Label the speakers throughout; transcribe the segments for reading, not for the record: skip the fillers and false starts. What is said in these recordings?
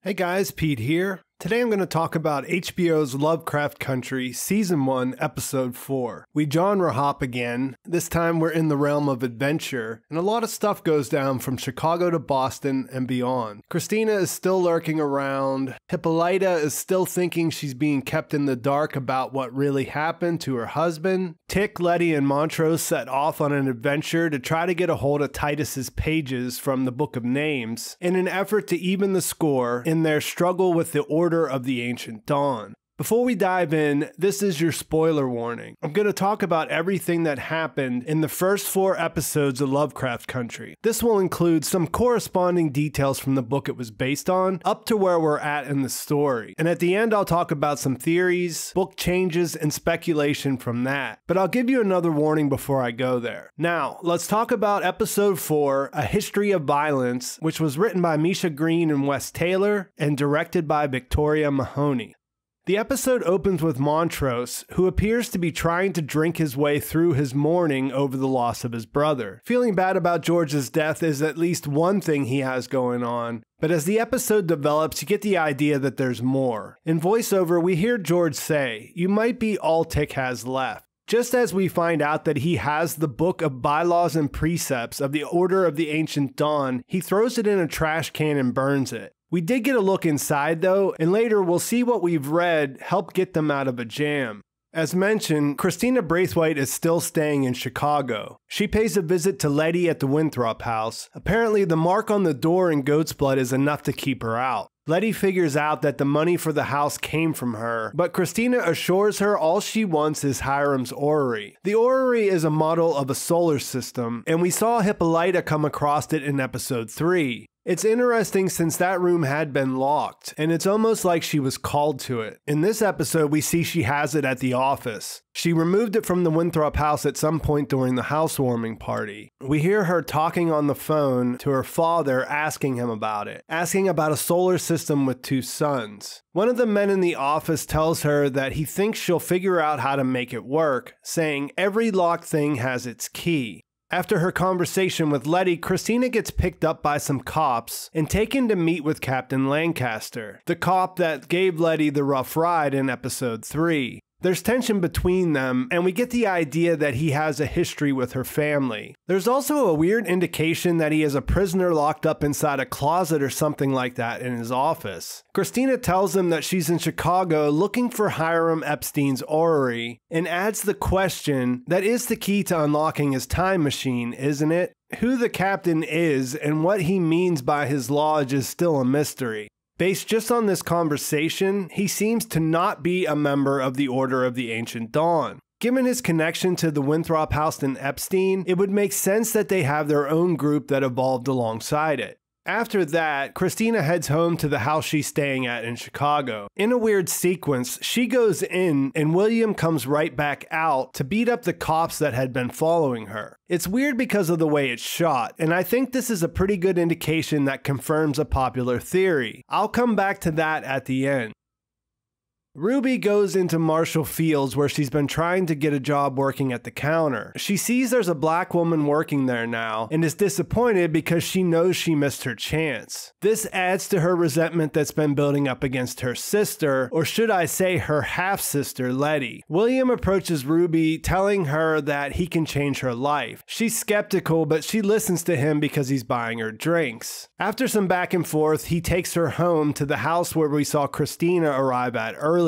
Speaker 1: Hey guys, Pete here. Today I'm going to talk about HBO's Lovecraft Country, Season 1, Episode 4. We genre hop again. This time we're in the realm of adventure, and a lot of stuff goes down from Chicago to Boston and beyond. Christina is still lurking around. Hippolyta is still thinking she's being kept in the dark about what really happened to her husband. Tick, Leti, and Montrose set off on an adventure to try to get a hold of Titus's pages from the Book of Names in an effort to even the score in their struggle with the Order of the Ancient Dawn. Before we dive in, this is your spoiler warning. I'm going to talk about everything that happened in the first 4 episodes of Lovecraft Country. This will include some corresponding details from the book it was based on, up to where we're at in the story. And at the end, I'll talk about some theories, book changes, and speculation from that. But I'll give you another warning before I go there. Now, let's talk about Episode 4, A History of Violence, which was written by Misha Green and Wes Taylor, and directed by Victoria Mahoney. The episode opens with Montrose, who appears to be trying to drink his way through his mourning over the loss of his brother. Feeling bad about George's death is at least one thing he has going on, but as the episode develops, you get the idea that there's more. In voiceover, we hear George say, "You might be all Tick has left." Just as we find out that he has the book of bylaws and precepts of the Order of the Ancient Dawn, he throws it in a trash can and burns it. We did get a look inside though, and later we'll see what we've read help get them out of a jam. As mentioned, Christina Braithwhite is still staying in Chicago. She pays a visit to Leti at the Winthrop house. Apparently the mark on the door in goat's blood is enough to keep her out. Leti figures out that the money for the house came from her, but Christina assures her all she wants is Hiram's orrery. The orrery is a model of a solar system, and we saw Hippolyta come across it in episode 3. It's interesting since that room had been locked, and it's almost like she was called to it. In this episode, we see she has it at the office. She removed it from the Winthrop house at some point during the housewarming party. We hear her talking on the phone to her father, asking him about it, asking about a solar system with 2 suns. One of the men in the office tells her that he thinks she'll figure out how to make it work, saying every locked thing has its key. After her conversation with Leti, Christina gets picked up by some cops and taken to meet with Captain Lancaster, the cop that gave Leti the rough ride in episode 3. There's tension between them, and we get the idea that he has a history with her family. There's also a weird indication that he is a prisoner locked up inside a closet or something like that in his office. Christina tells him that she's in Chicago looking for Hiram Epstein's orrery, and adds the question that is the key to unlocking his time machine, isn't it? Who the captain is and what he means by his lodge is still a mystery. Based just on this conversation, he seems to not be a member of the Order of the Ancient Dawn. Given his connection to the Winthrop house and Epstein, it would make sense that they have their own group that evolved alongside it. After that, Christina heads home to the house she's staying at in Chicago. In a weird sequence, she goes in and William comes right back out to beat up the cops that had been following her. It's weird because of the way it's shot, and I think this is a pretty good indication that confirms a popular theory. I'll come back to that at the end. Ruby goes into Marshall Fields where she's been trying to get a job working at the counter. She sees there's a black woman working there now and is disappointed because she knows she missed her chance. This adds to her resentment that's been building up against her sister, or should I say her half-sister, Leti. William approaches Ruby telling her that he can change her life. She's skeptical, but she listens to him because he's buying her drinks. After some back and forth, he takes her home to the house where we saw Christina arrive at earlier.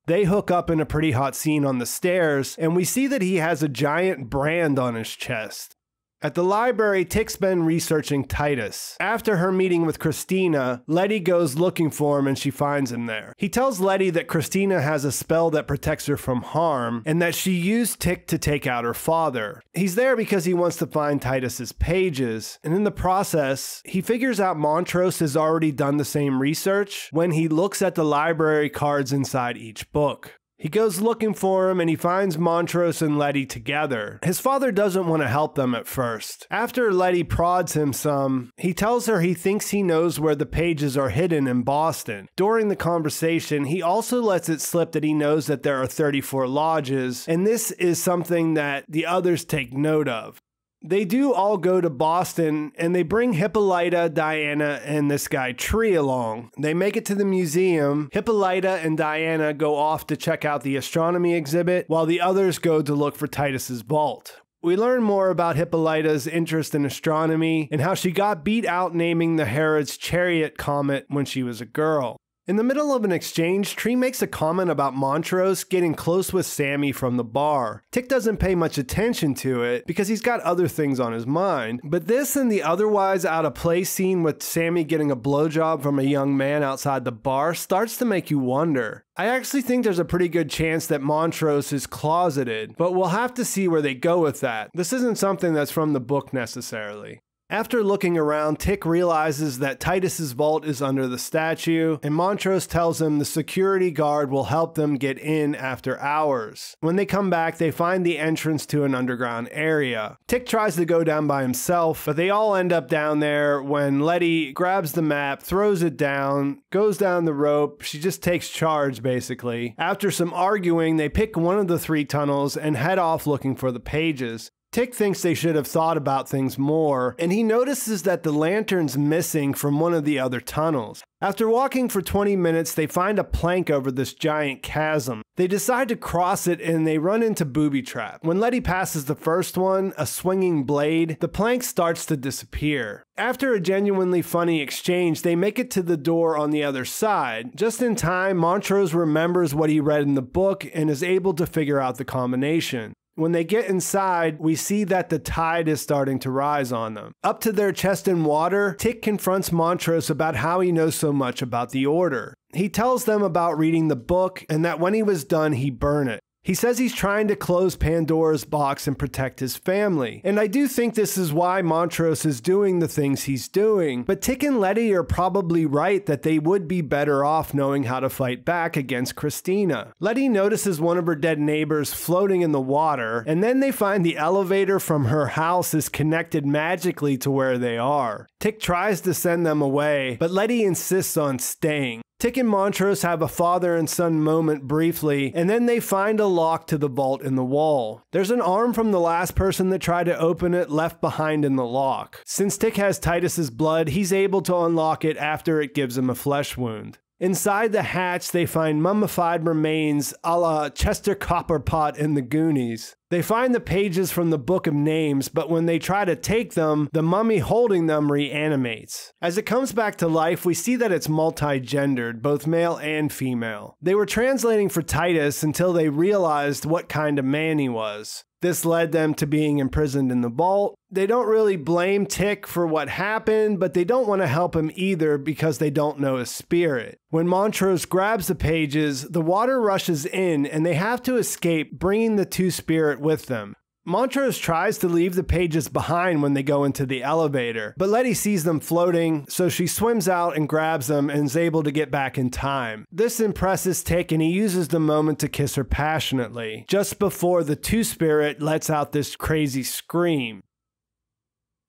Speaker 1: They hook up in a pretty hot scene on the stairs, and we see that he has a giant brand on his chest. At the library, Tick's been researching Titus. After her meeting with Christina, Leti goes looking for him and she finds him there. He tells Leti that Christina has a spell that protects her from harm and that she used Tick to take out her father. He's there because he wants to find Titus's pages, and in the process, he figures out Montrose has already done the same research when he looks at the library cards inside each book. He goes looking for him and he finds Montrose and Leti together. His father doesn't want to help them at first. After Leti prods him some, he tells her he thinks he knows where the pages are hidden in Boston. During the conversation, he also lets it slip that he knows that there are 34 lodges, and this is something that the others take note of. They do all go to Boston, and they bring Hippolyta, Diana, and this guy Tree along. They make it to the museum. Hippolyta and Diana go off to check out the astronomy exhibit, while the others go to look for Titus's vault. We learn more about Hippolyta's interest in astronomy and how she got beat out naming the Herod's Chariot comet when she was a girl. In the middle of an exchange, Tree makes a comment about Montrose getting close with Sammy from the bar. Tick doesn't pay much attention to it because he's got other things on his mind, but this and the otherwise out-of-place scene with Sammy getting a blowjob from a young man outside the bar starts to make you wonder. I actually think there's a pretty good chance that Montrose is closeted, but we'll have to see where they go with that. This isn't something that's from the book necessarily. After looking around, Tick realizes that Titus's vault is under the statue, and Montrose tells him the security guard will help them get in after hours. When they come back, they find the entrance to an underground area. Tick tries to go down by himself, but they all end up down there when Leti grabs the map, throws it down, goes down the rope. She just takes charge, basically. After some arguing, they pick one of the 3 tunnels and head off looking for the pages. Tick thinks they should have thought about things more, and he notices that the lantern's missing from one of the other tunnels. After walking for 20 minutes, they find a plank over this giant chasm. They decide to cross it and they run into booby trap. When Leti passes the first one, a swinging blade, the plank starts to disappear. After a genuinely funny exchange, they make it to the door on the other side. Just in time, Montrose remembers what he read in the book and is able to figure out the combination. When they get inside, we see that the tide is starting to rise on them. Up to their chest in water, Tick confronts Montrose about how he knows so much about the Order. He tells them about reading the book and that when he was done, he burned it. He says he's trying to close Pandora's box and protect his family. And I do think this is why Montrose is doing the things he's doing. But Tick and Leti are probably right that they would be better off knowing how to fight back against Christina. Leti notices one of her dead neighbors floating in the water, and then they find the elevator from her house is connected magically to where they are. Tick tries to send them away, but Leti insists on staying. Tick and Montrose have a father and son moment briefly, and then they find a lock to the vault in the wall. There's an arm from the last person that tried to open it left behind in the lock. Since Tick has Titus's blood, he's able to unlock it after it gives him a flesh wound. Inside the hatch, they find mummified remains a la Chester Copperpot in the Goonies. They find the pages from the Book of Names, but when they try to take them, the mummy holding them reanimates. As it comes back to life, we see that it's multi-gendered, both male and female. They were translating for Titus until they realized what kind of man he was. This led them to being imprisoned in the vault. They don't really blame Tick for what happened, but they don't want to help him either because they don't know his spirit. When Montrose grabs the pages, the water rushes in and they have to escape, bringing the two-spirit with them. Montrose tries to leave the pages behind when they go into the elevator, but Leti sees them floating, so she swims out and grabs them and is able to get back in time. This impresses Tick and he uses the moment to kiss her passionately, just before the two-spirit lets out this crazy scream.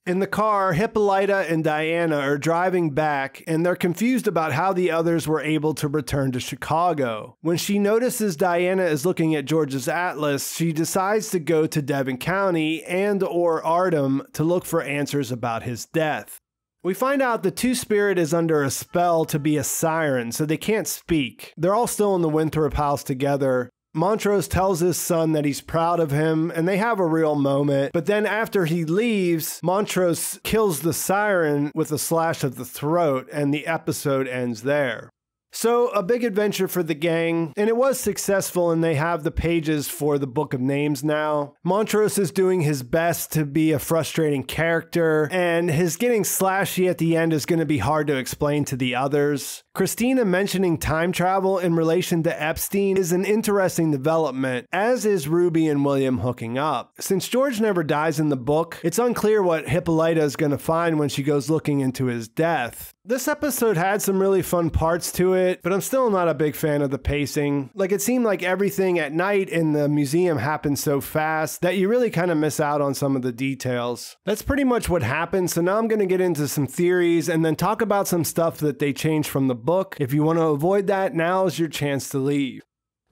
Speaker 1: In the car, Hippolyta and Diana are driving back, and they're confused about how the others were able to return to Chicago. When she notices Diana is looking at George's atlas, she decides to go to Devon County and/or Artem to look for answers about his death. We find out the two-spirit is under a spell to be a siren, so they can't speak. They're all still in the Winthrop house together. Montrose tells his son that he's proud of him, and they have a real moment. But then after he leaves, Montrose kills the siren with a slash of the throat, and the episode ends there. So, a big adventure for the gang, and it was successful, and they have the pages for the Book of Names now. Montrose is doing his best to be a frustrating character, and his getting slashy at the end is going to be hard to explain to the others. Christina mentioning time travel in relation to Epstein is an interesting development, as is Ruby and William hooking up. Since George never dies in the book, it's unclear what Hippolyta is going to find when she goes looking into his death. This episode had some really fun parts to it, but I'm still not a big fan of the pacing. Like, it seemed like everything at night in the museum happened so fast that you really kind of miss out on some of the details. That's pretty much what happened, so now I'm going to get into some theories and then talk about some stuff that they changed from the book. If you want to avoid that, now is your chance to leave.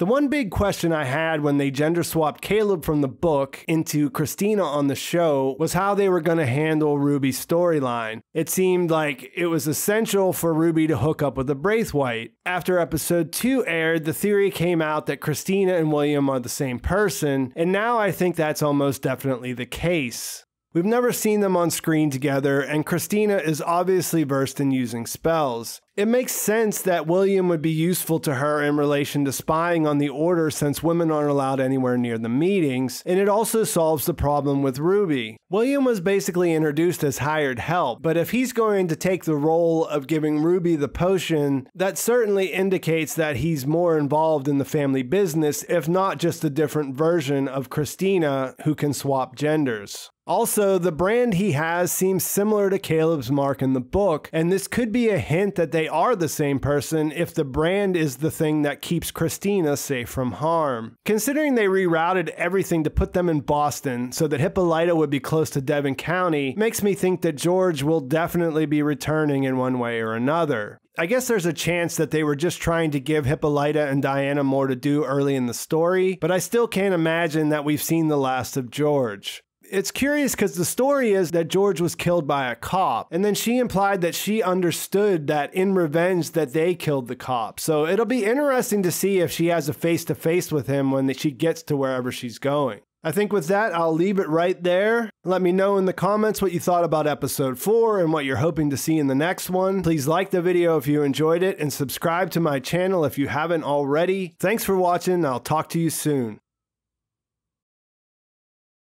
Speaker 1: The one big question I had when they gender swapped Caleb from the book into Christina on the show was how they were going to handle Ruby's storyline. It seemed like it was essential for Ruby to hook up with a Braithwhite. After episode 2 aired, the theory came out that Christina and William are the same person, and now I think that's almost definitely the case. We've never seen them on screen together, and Christina is obviously versed in using spells. It makes sense that William would be useful to her in relation to spying on the Order since women aren't allowed anywhere near the meetings, and it also solves the problem with Ruby. William was basically introduced as hired help, but if he's going to take the role of giving Ruby the potion, that certainly indicates that he's more involved in the family business, if not just a different version of Christina who can swap genders. Also, the brand he has seems similar to Caleb's mark in the book, and this could be a hint that they are the same person if the brand is the thing that keeps Christina safe from harm. Considering they rerouted everything to put them in Boston so that Hippolyta would be close to Devon County, makes me think that George will definitely be returning in one way or another. I guess there's a chance that they were just trying to give Hippolyta and Diana more to do early in the story, but I still can't imagine that we've seen the last of George. It's curious because the story is that George was killed by a cop, and then she implied that she understood that in revenge that they killed the cop. So it'll be interesting to see if she has a face-to-face with him when she gets to wherever she's going. I think with that, I'll leave it right there. Let me know in the comments what you thought about episode 4 and what you're hoping to see in the next one. Please like the video if you enjoyed it and subscribe to my channel if you haven't already. Thanks for watching. I'll talk to you soon.